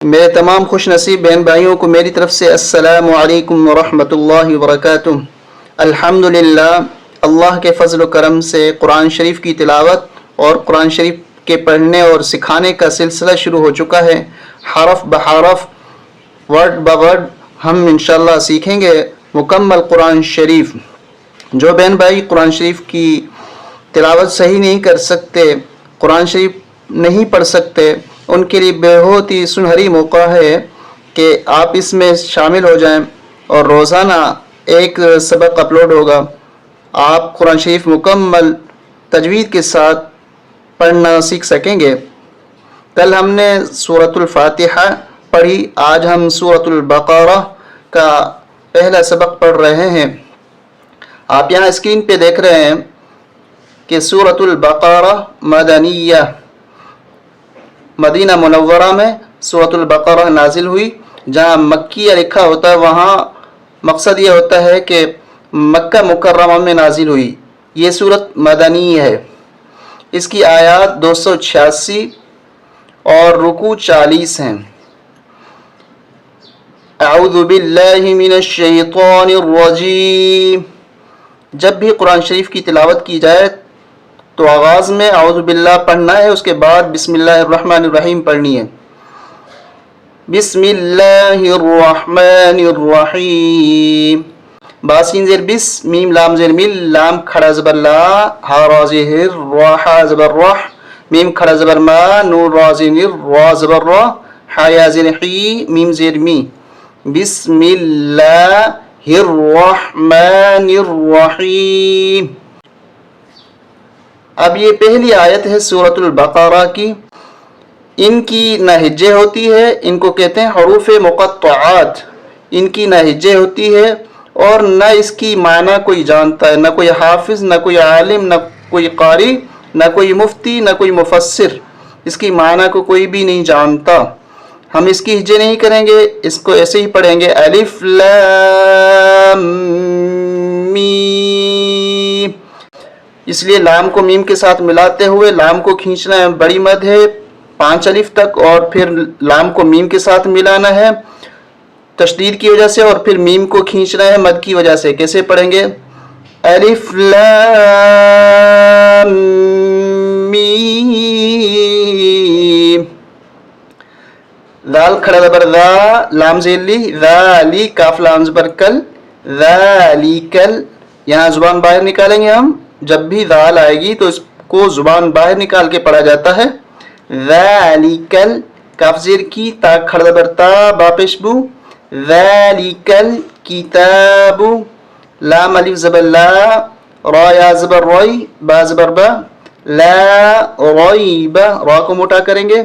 میرے تمام خوش نصیب بہن بھائیوں کو میری طرف سے السلام علیکم ورحمۃ اللہ وبرکاتہ۔ الحمدللہ، اللہ کے فضل و کرم سے قرآن شریف کی تلاوت اور قرآن شریف کے پڑھنے اور سکھانے کا سلسلہ شروع ہو چکا ہے۔ حرف بحرف، ورڈ بورڈ ہم انشاءاللہ سیکھیں گے مکمل قرآن شریف۔ جو بہن بھائی قرآن شریف کی تلاوت صحیح نہیں کر سکتے، قرآن شریف نہیں پڑھ سکتے، ان کے لیے بہت ہی سنہری موقع ہے کہ آپ اس میں شامل ہو جائیں، اور روزانہ ایک سبق اپلوڈ ہوگا۔ آپ قرآن شریف مکمل تجوید کے ساتھ پڑھنا سیکھ سکیں گے۔ کل ہم نے سورۃ الفاتحہ پڑھی، آج ہم سورۃ البقرہ کا پہلا سبق پڑھ رہے ہیں۔ آپ یہاں اسکرین پہ دیکھ رہے ہیں کہ سورۃ البقرہ مدنیہ، مدینہ منورہ میں سورۃ البقرہ نازل ہوئی۔ جہاں مکیہ لکھا ہوتا ہے وہاں مقصد یہ ہوتا ہے کہ مکہ مکرمہ میں نازل ہوئی۔ یہ سورت مدنی ہے۔ اس کی آیات 286 اور رکوع 40 ہیں۔ اعوذ باللہ من الشیطان الرجیم۔ جب بھی قرآن شریف کی تلاوت کی جائے تو آغاز میں اعوذ باللہ پڑھنا ہے، اس کے بعد بسم اللہ الرحمن الرحیم پڑھنی ہے۔ بسم اللہ الرحمن الرحیم۔ باسین زیر بس، میم لام زیر مل، لام کھڑا زبر لا، ہا را زہر، را حا زبر رح، میم کھڑا زبر ما، نون را زیر، را زبر را، حا یا زیر حی، میم زیر می۔ بسم اللہ الرحمن الرحیم۔ اب یہ پہلی آیت ہے سورۃ البقرہ کی۔ ان کی نہ ہجے ہوتی ہے، ان کو کہتے ہیں حروف مقطعات۔ ان کی نہ ہجے ہوتی ہے اور نہ اس کی معنی کوئی جانتا ہے، نہ کوئی حافظ، نہ کوئی عالم، نہ کوئی قاری، نہ کوئی مفتی، نہ کوئی مفسر۔ اس کی معنی کو کوئی بھی نہیں جانتا۔ ہم اس کی ہجے نہیں کریں گے، اس کو ایسے ہی پڑھیں گے، الف لام میم۔ اس لیے لام کو میم کے ساتھ ملاتے ہوئے لام کو کھینچنا ہے، بڑی مد ہے 5 الف تک، اور پھر لام کو میم کے ساتھ ملانا ہے تشدید کی وجہ سے، اور پھر میم کو کھینچنا ہے مد کی وجہ سے۔ کیسے پڑھیں گے؟ الف لام میم۔ ذال کھڑا زبر ذا، لام زیر لی، ذالی، کاف لام زبر کل، ذالکل۔ یہاں زبان باہر نکالیں گے ہم، جب بھی ذال آئے گی تو اس کو زبان باہر نکال کے پڑھا جاتا ہے۔ ذالکل، کاف زیر کی، تا کھڑا زبر تا، با پیش بو، ذالکل کتاب، لام الف زبر لا، را یا زبر روی، با زبر با، لا ریب، را کو موٹا کریں گے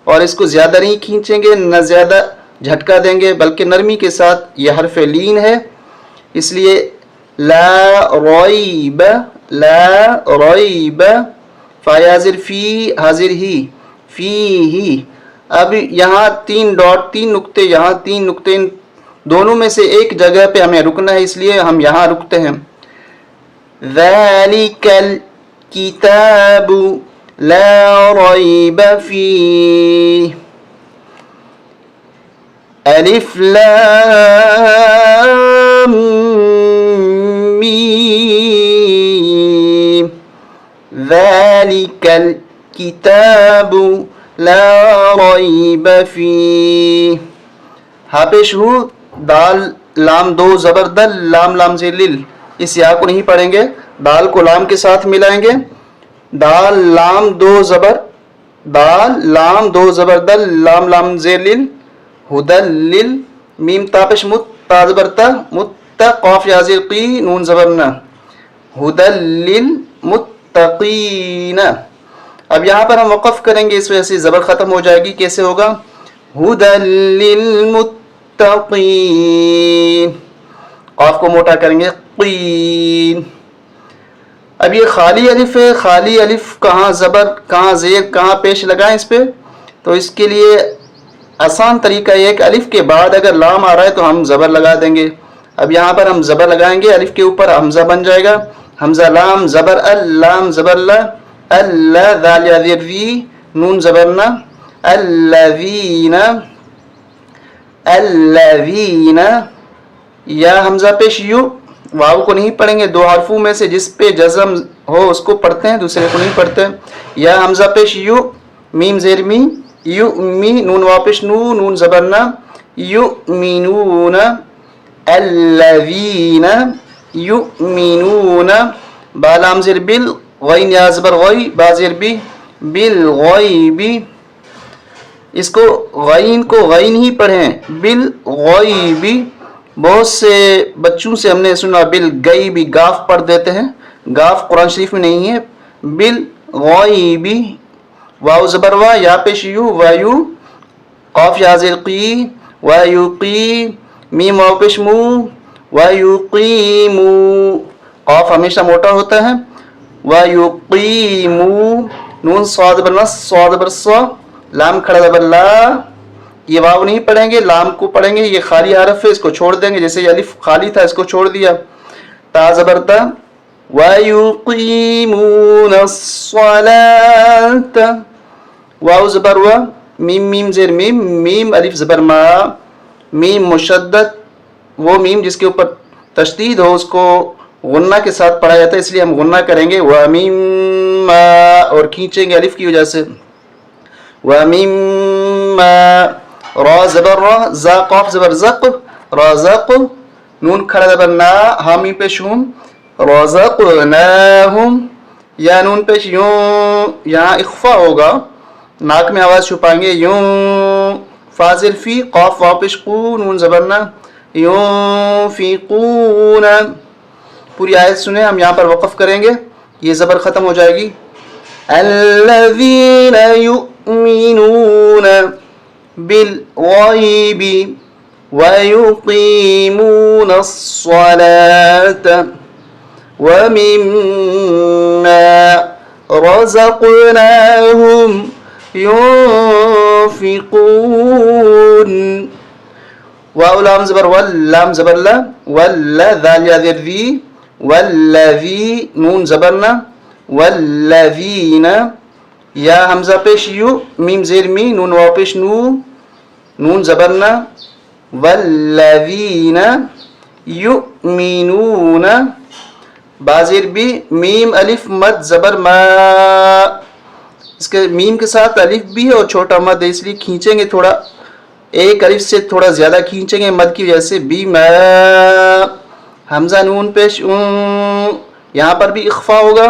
اور اس کو زیادہ نہیں کھینچیں گے، نہ زیادہ جھٹکا دیں گے، بلکہ نرمی کے ساتھ۔ یہ حرف لین ہے، اس لیے لا ریب، لا ریب، فا حاضر فی، حاضر ہی، فی ہی۔ اب یہاں 3 ڈاٹ، 3 نقطے، یہاں 3 نقطے، دونوں میں سے ایک جگہ پہ ہمیں رکنا ہے، اس لیے ہم یہاں رکتے ہیں۔ ذالک الکتاب لا ریب فیہ، الف لام میم، ذالک الکتاب لا ریب فیہ۔ ہا پیش ہو، دال لام 2 زبر دل، لام لام زیر لل۔ اس یا کو نہیں پڑھیں گے، دال کو لام کے ساتھ ملائیں گے۔ دال لام 2 زبر، دال لام 2 زبر دل، لام لام زیر لل، ہدل لل، میم تا پیش مت، تا زبر تا، مت، قاف یا زیر قی، نون زبر نا، ہدل للمتقین۔ اب یہاں پر ہم وقف کریں گے، اس وجہ سے زبر ختم ہو جائے گی۔ کیسے ہوگا؟ ہدل للمتقین، قاف کو موٹا کریں گے، قین۔ اب یہ خالی الف ہے، خالی الف کہاں زبر، کہاں زیر، کہاں پیش لگائیں اس پہ؟ تو اس کے لیے آسان طریقہ یہ ہے کہ الف کے بعد اگر لام آ رہا ہے تو ہم زبر لگا دیں گے۔ اب یہاں پر ہم زبر لگائیں گے، الف کے اوپر حمزہ بن جائے گا، حمزہ لام زبر ال، لام زبر لا، اللہ، ذال یا ذی، نون زبرنا، الذین، الذین، یا حمزہ پیش یو، واو کو نہیں پڑھیں گے، دو حرفوں میں سے جس پہ جزم ہو اس کو پڑھتے ہیں، دوسرے کو نہیں پڑھتے. یا حمزہ پیش یو، میم زیر می، یو می، نون واو پیش نو، نون زبر نا، یؤمنون، الذین یؤمنون، با لام زیر بل، غین یا زبر غی، با زیر بی، بالغیب، اس کو غین کو غین ہی پڑھیں، بالغیب. بہت سے بچوں سے ہم نے سنا بالغیب گاف پڑھ دیتے ہیں، گاف قرآن شریف میں نہیں ہے. بالغیب، واو زبر وا، یا پیش یو، وایو، قاف یا زیر قی، وایقی، میم واو پیش مو، وایقیمو، قاف ہمیشہ موٹا ہوتا ہے، وایقیمو، نون صاد زبر نص، صاد زبر صا، لام کھڑا زبر لا، یہ واو نہیں پڑھیں گے، لام کو پڑھیں گے، یہ خالی حرف ہے، اس کو چھوڑ دیں گے، جیسے یہ الف خالی تھا اس کو چھوڑ دیا. تا زبر تا، وَيُقِيمُونَ الصَّلَاةَ، واو زبر وا، میم میم زیر میم، میم الف زبر ما، میم مشدد، وہ میم جس کے اوپر تشدید ہو اس کو غنہ کے ساتھ پڑھا جاتا ہے، اس لیے ہم غنہ کریں گے، وَمِمَّا، اور کھینچیں گے الف کی وجہ سے، وَمِمَّا، را زبر را، زا قاف زبر زق، رازق، نون کھڑا زبر نا، حامی پیش ہم، رازقناہم، یا نون پیش یوں، یہاں اخفا ہوگا، ناک میں آواز چھپائیں گے، یوں، فاضل فی، قاف واو پیش قو، نون زبر نا، ينفقون. پوری آیت سنیں، ہم یہاں پر وقف کریں گے، یہ زبر ختم ہو جائے گی. الذین یؤمنون بالغیب ویقیمون الصلاة ومما رزقناهم ينفقون. واو لام زبر ول، لام زبر لا، ول ذال یا زیر ذی، والذی، نون زبرنا، والذین، یا حمزہ پیش یو، میم زیر می، نون واو پیش نو، نون زبرنا، والذین یؤمنون، با زیر بی، میم الف مد زبر ما، اس کے میم کے ساتھ الف بھی ہے اور چھوٹا مد ہے، اس لیے کھینچیں گے تھوڑا، ایک الف سے تھوڑا زیادہ کھینچیں گے مد کی وجہ سے. بی ما، حمزہ نون پیش اون، یہاں پر بھی اخفا ہوگا،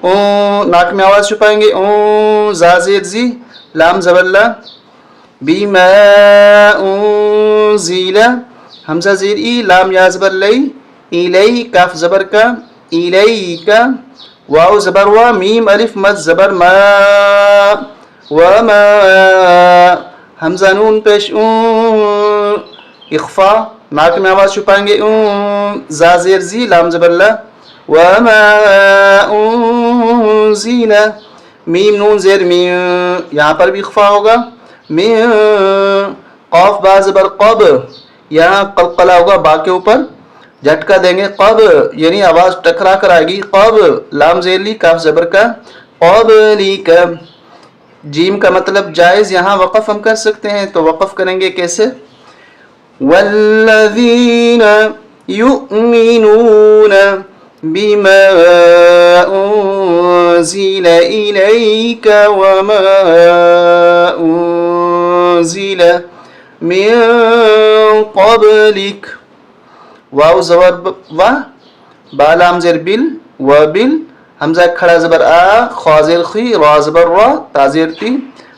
اون، ناک میں آواز چھپائیں گے، اون، زا زیر زی، لام زبر لا، بی ما انزل، حمزہ زیر ای، لام یا زبر لئی، الی، کاف زبر کا، الیک، واو زبر وا، میم الف مد زبر ما، وما، حمزہ نون پیش اون، اخفا، ناک میں آواز چھپائیں گے، اون، زا زیر زی، لام زبر لا، وما انزل، میم نون زیر میم، یہاں پر بھی اخفا ہوگا، میم، قاف با زبر قب، یہاں قلقلہ ہوگا با کے اوپر، جھٹکا دیں گے، قب، یعنی آواز ٹکرا کر آئے گی، قب، لام زیر لی، کاف زبر کا، قبلیک. جیم کا مطلب جائز، یہاں وقف ہم کر سکتے ہیں، تو وقف کریں گے کیسے؟ والذین یؤمنون بما انزل الیک وما انزل من قبلک، واو زبر و، با لام زیر بل، و بل، حمزہ کھڑا زبر آ، خا زیر خی، را زبر را، تا زیر تی،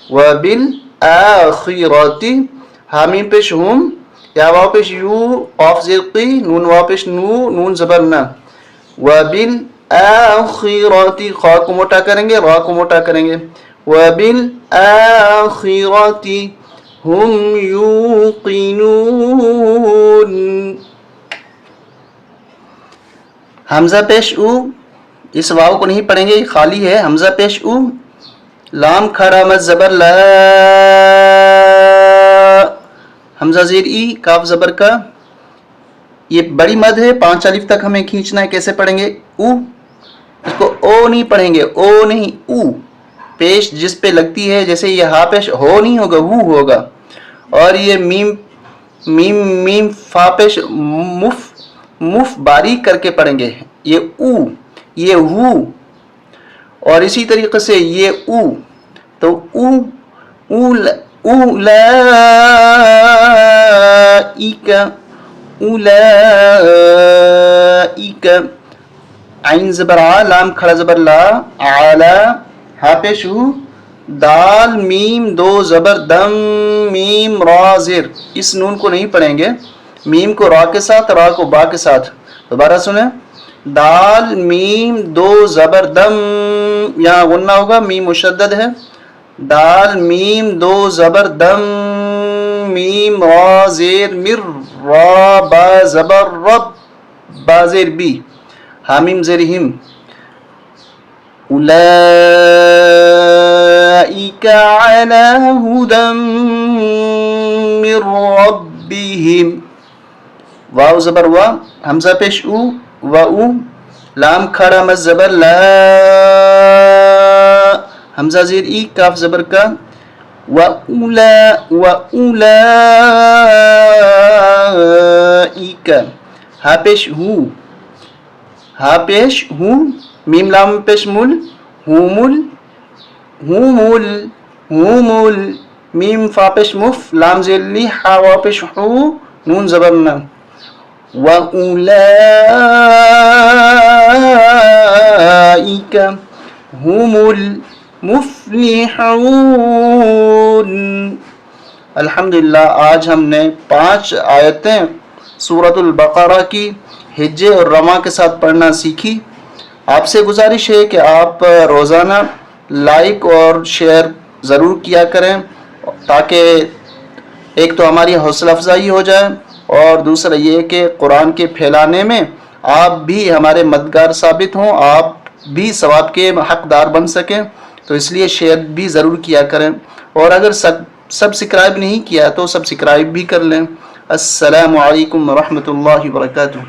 و بل آخرتی، حامیم پیش ہم، یا واو پیش یو، قاف زیر قی، نون واو پیش نو، نون زبر نا، و بل آخرتی، خا کو موٹا کریں گے، را کو موٹا کریں گے، و بل آخرتی ہم یوقنون. حمزہ پیش او، اس واو کو نہیں پڑھیں گے، خالی ہے، حمزہ پیش او، لام کھڑا مد زبر لا، حمزہ زیر ای، کاف زبر کا، یہ بڑی مد ہے، 5 الف تک ہمیں کھینچنا ہے، کیسے پڑھیں گے؟ او، اس کو او نہیں پڑھیں گے، او نہیں، او، پیش جس پہ لگتی ہے، جیسے یہ ہا پیش ہو نہیں ہوگا، ہو ہوگا، اور یہ میم میم میم فا پیش مف باریک کر کے پڑھیں گے، یہ او، یہ ہو، اور اسی طریقے سے یہ او، تو اولئک، اولئک، عین زبر آ، لام کھڑا زبر لا، علا، ہا پیش ہو، دال میم دو زبر دم، میم را زیر، اس نون کو نہیں پڑھیں گے، میم کو را کے ساتھ، را کو با کے ساتھ، دوبارہ سنیں، دال میم دو زبر دم، یہاں غنہ ہوگا، میم مشدد ہے، دال میم دو زبر دم، میم را زیر مر، را با زبر رب، با زیر بی، حامیم زیر ہم، اولئک علی ہدی من ربہم، واو زبر وا، حمزہ پیش او، و او، لام کھڑا مز زبر لا، حمزہ زیر ای، کاف زبر کا، و اولئک، ہا پیش ہو، ہا پیش ہو، میم لام پیش مل، ہومل، ہومل، ہومل، میم فا پیش مف، لام زیر لی، ہا وا پیش ہو، نون زبر نا، وَأُولَئِكَ هُمُ الْمُفْلِحُونَ۔ الحمدللہ آج ہم نے 5 آیتیں سورۃ البقرہ کی ہجے اور رما کے ساتھ پڑھنا سیکھی۔ آپ سے گزارش ہے کہ آپ روزانہ لائک اور شیئر ضرور کیا کریں، تاکہ ایک تو ہماری حوصلہ افزائی ہو جائے، اور دوسرا یہ کہ قرآن کے پھیلانے میں آپ بھی ہمارے مددگار ثابت ہوں، آپ بھی ثواب کے حقدار بن سکیں، تو اس لیے شیئر بھی ضرور کیا کریں، اور اگر سبسکرائب نہیں کیا تو سبسکرائب بھی کر لیں۔ السلام علیکم ورحمۃ اللہ وبرکاتہ۔